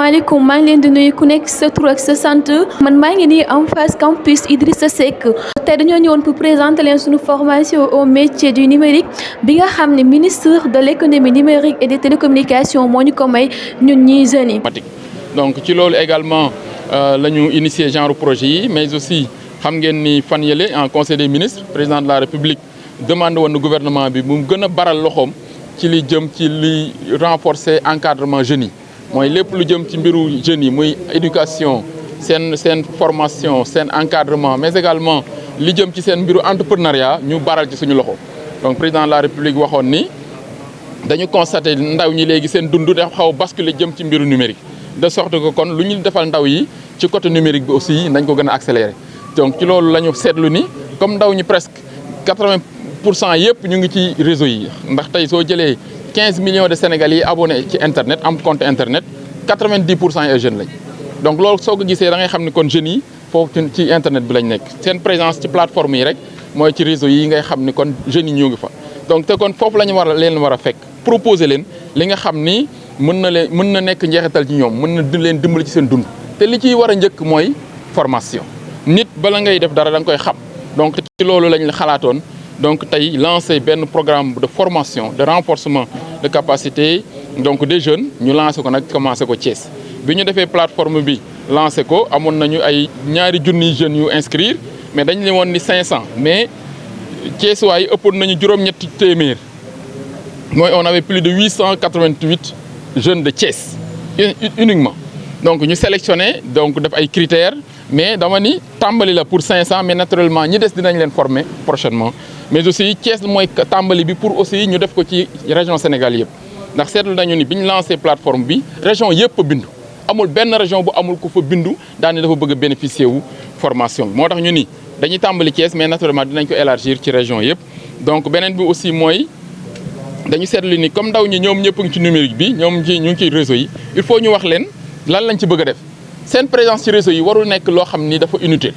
asalaamaaleykum maa ngi leen di nuyu ku nekk sa tur ak sa sant man maa ngi nii en face campus Idrissa Seck tey dañoo ñëwoon pour présenter leen suñu formation au métier du numérique bi nga xam ne ministre de l'économie numérique et des télécommunications moo ñu ko may ñun ñii jeunes yi. donc ci loolu également la ñu initier genre projet yi mais aussi xam ngeen ni fan yële en conseil des ministres président de la république demande woon na gouvernement bi mu gën a baral loxoom ci li jëm ci li renforcer encadrement jeunes yi. mooy lépp lu jëm ci mbiru jeunes yi muy éducation seen formation seen encadrement mais également li jëm ci seen mbiru entrepreneuriat ñu baral ci suñu loxo donc président de la république waxoon ni dañu constaté ndaw ñi léegi seen dund dafa xaw a basculer jëm ci mbiru numérique de sorte que kon lu ñu defal ndaw yi ci côté numérique bi aussi nañ ko gën a accélérer donc ci loolu la ñu seetlu ni comme ndaw ñi presque 80% yëpp ñu ngi ci réseau yi ndax tey soo jëlee 15 millions de Sénégalais yi abonnés ci internet am compte internet 90% ay jeunes lañ donc loolu soo ko gisee da ngay xam ni kon jeunes yi foofu ci internet bi lañ nekk seen présence ci plateforme yi rek mooy ci réseau yi ngay xam ni kon jeunes yi ñoo ngi fa. donc te kon foofu la ñu war a fekk proposer leen li nga xam ni mën na nekk njeexital ci ñoom mën na leen dimbali ci seen dund te li ciy war a njëkk mooy formation nit bala ngay def dara da nga koy xam donc ci loolu lañ xalaatoon. donc tey lancé benn programme de formation de renforcement de capacité donc des jeunes ñu lancé ko nag commencé ko Thiès bi ñu defee plateforme bi lancé ko amoon nañu ay ñaari junniy jeunes yu inscrire mais dañ leen woon ni 500 mais Thiès waaye ëppoon nañu juróom-ñetti téeméer mooy on avait plus de 888 jeunes de Thiès uniquement donc ñu sélectionné donc def ay critères mais dama ni tàmbali la pour 500 mais naturellement ñi des dinañ leen former prochainement mais aussi Thiès mooy tàmbali bi pour aussi ñu def ko ci région Sénégal yëpp ndax seetlu nañu ni bi ñu lancé plateforme bi région yëpp a bindu amul benn région bu amul ku fa bindu daane dafa bëgg a bénéficier wu formation bi moo tax ñu ni dañuy tàmbali Thiès mais naturellement dinañ ko élargir ci région yëpp donc beneen bi aussi mooy dañu seetlu ni comme ndaw ñi ñoom ñëpp ngi ci numérique bi ñoom ñu ngi ci réseau yi il faut ñu wax leen lan lañ ci bëgg a def seen présence ci réseau yi warul nekk loo xam ni dafa inutile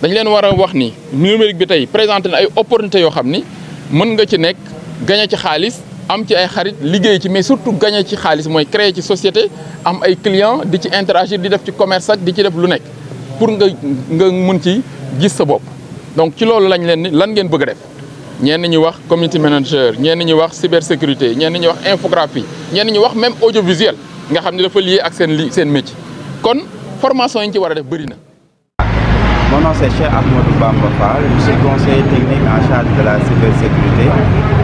dañ leen war a wax ni numérique bi tey présenté na ay opportunités yoo xam ni mën nga ci nekk gagné ci xaalis am ci ay xarit liggéey ci mais surtout gagné ci xaalis mooy créer ci société am ay clients di ci interagir di def ci commerce ak di ci def lu nekk pour nga mën ci gis sa bopp. donc ci loolu lañ leen ni lan ngeen bëgg a def ñenn ñi wax community manager ñenn ñi wax cybersécurité ñenn ñi wax infographie ñenn ñi wax même audiovisuel nga xam ne dafa lié ak seen métier kon formation yi ñu ci war a def bëri na. Mon nom c'est Cheikh Ahmadou Bamba Fall, je suis conseiller technique en charge de la cybersécurité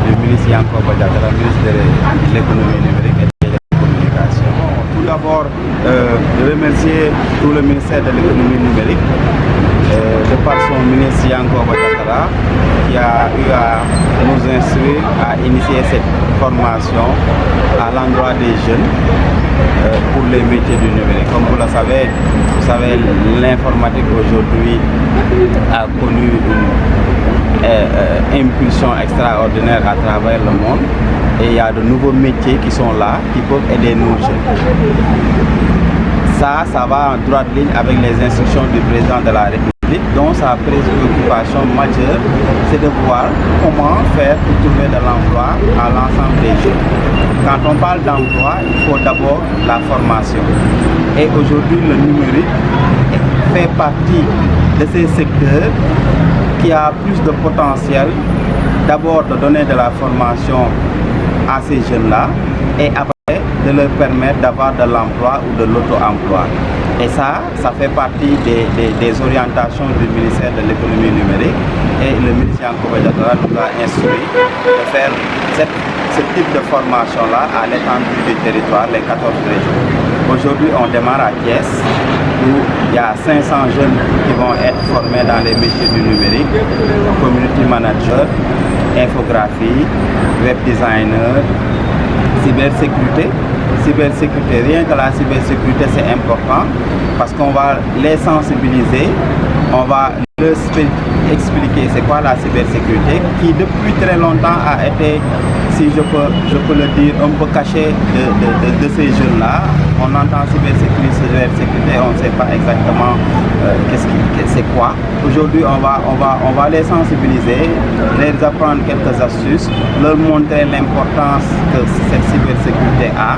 du ministre Yankhoba Diattara, ministre de l'économie numérique et des télécommunications. Tout d'abord, je remercie tout le ministère de l'économie numérique de par son ministre Yankhoba Diattara qui a eu à nous instruire à initier cette formation à l'endroit des jeunes pour les métiers du numérique. Comme vous le savez, l'informatique aujourd'hui a connu une impulsion extraordinaire à travers le monde et il y a de nouveaux métiers qui sont là, qui peuvent aider nos jeunes. Ça va en droite ligne avec les instructions du président de la République, dont sa préoccupation majeure, c'est de voir comment faire pour trouver de l'emploi à l'ensemble des jeunes. Quand on parle d'emploi, il faut d'abord la formation. Et aujourd'hui, le numérique fait partie de ces secteurs qui a plus de potentiel, d'abord de donner de la formation à ces jeunes-là et après de leur permettre d'avoir de l'emploi ou de l'auto-emploi. Et ça fait partie des orientations du ministère de l'économie numérique et le ministre Yankhoba Diattara nous a instruit de faire ce type de formation-là à l'étendue du territoire, les 14 régions. Aujourd'hui, on démarre à Thiès, où il y a 500 jeunes qui vont être formés dans les métiers du numérique, community manager, infographie, web designer, cybersécurité. Rien que la cybersécurité, c'est important parce qu'on va les sensibiliser, on va leur expliquer c'est quoi la cybersécurité qui depuis très longtemps a été, si je peux le dire, un peu caché de ces jeunes-là. On entend cybersécurité, on ne sait pas exactement c'est quoi. Aujourd'hui, on va les sensibiliser, les apprendre quelques astuces, leur montrer l'importance que cette cybersécurité a là.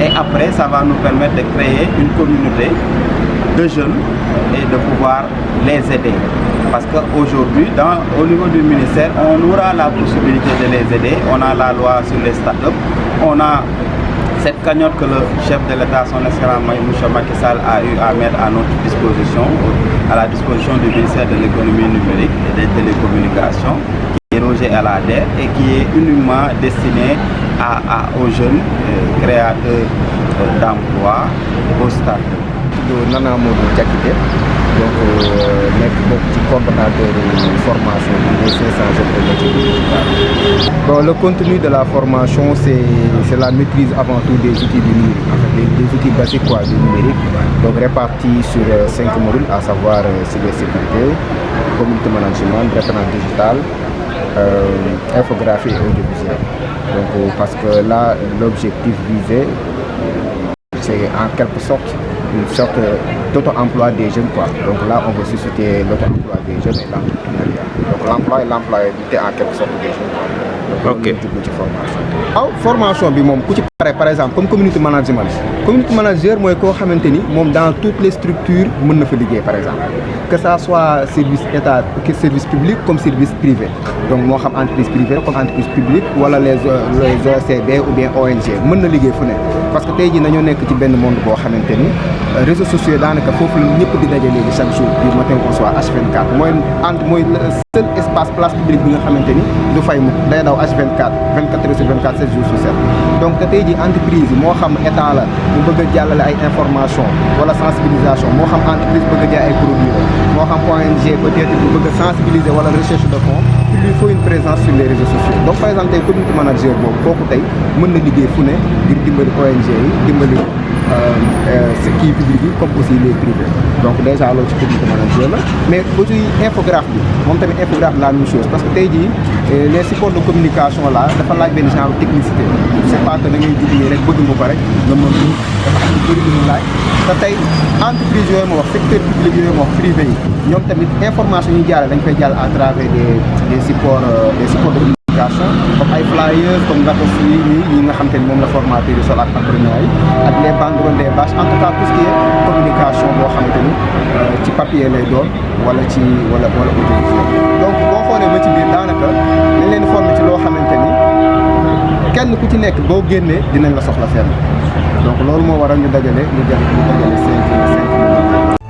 Et après, ça va nous permettre de créer une communauté de jeunes et de pouvoir les aider. Parce qu'aujourd'hui, au niveau du ministère, on aura la possibilité de les aider. On a la loi sur les startups. On a cette cagnotte que le chef de l'État, son excellence M. Macky Sall, a eu à mettre à notre disposition, à la disposition du ministère de l'économie numérique et des télécommunications, qui est logé à la DER et qui est uniquement destiné aux jeunes créateurs d'emplois, aux startups. Nana Modou Diakité, donc nekk bokk ci coordonnateur formation des 500 jeunes de métiers digital. Bon, le contenu de la formation, c'est la maîtrise avant tout des outils du numérique, en fait, des outils basiques du numérique, donc répartis sur 5 modules, à savoir cybersécurité, community management, référence digital, infographie et audiovisuel. Donc parce que là, l'objectif visé, c'est en quelque sorte une sorte d'auto-emploi des jeunes, quoi. Donc là, on veut susciter l'auto-emploi des jeunes et l'entrepreneuriat. Donc l'emploi et l'employabilité en quelque sorte des jeunes, quoi. Donc, ok. Formation bi moom ku ci pare par exemple comme community management. Community manager mooy koo xamante ni moom dans toutes les structures mën na fa liggéey par exemple, que ça soit service état, service public comme service privé. Donc moo xam entreprise privée comme entreprise publique wala les OCB ou bien ONG mën na liggéey fu ne. Parce que tey jii nañoo nekk ci benn monde boo xamante ni réseaux sociaux daanaka foofu la ñëpp di daje léegi chaque jour du matin au soir H24 mooy le seul espace place publique bi nga xamante ni du fay mukk day daw H24 24 heures sur 24 7 jours sur 7. Donc te tey jii entreprise yi moo xam état la mu bëgg a jàllale ay information wala sensibilisation, moo xam entreprise bëgg a jaay ay produits moo xam ONG peut-être bu bëgg a sensibiliser wala recherche de fonds, il lui faut une présence sur les réseaux sociaux. Donc par exemple tey community manager boobu kooku tey mën na liggéey fu ne ngir dimbali ONG yi dimbali kii public yi comme aussi les privés. Donc déjà loolu ci community manager la, mais aussi infographe bi moom tamit infographe la même chose parce que tey jii les supports de communication là dafa laaj benn genre technicité. C'est pas que da ngay jug nii rek bëgg nga ko rek nga mën ni dafa am lu bëri lu mu laaj te tey entreprise yooyu ma wax secteur public yooyu ma wax privé yi ñoom tamit information yi jaarale dañ koy jàll à travers des supports de communication comme ay flyers comme ngatos yi nga xam te ni moom la formateur yi sol ak apprenants yi ak les banderoles des bâches, en tout cas tout ce qui est communication boo xamante ni ci papier lay doon wala ci wala audiovisuel. Donc boo xoolee ba ci biir daanaka dañ leen former ci loo xamante ni kenn ku ci nekk boo génnee dinañ la soxla fenn. Donc loolu moo waral ñu dajale 5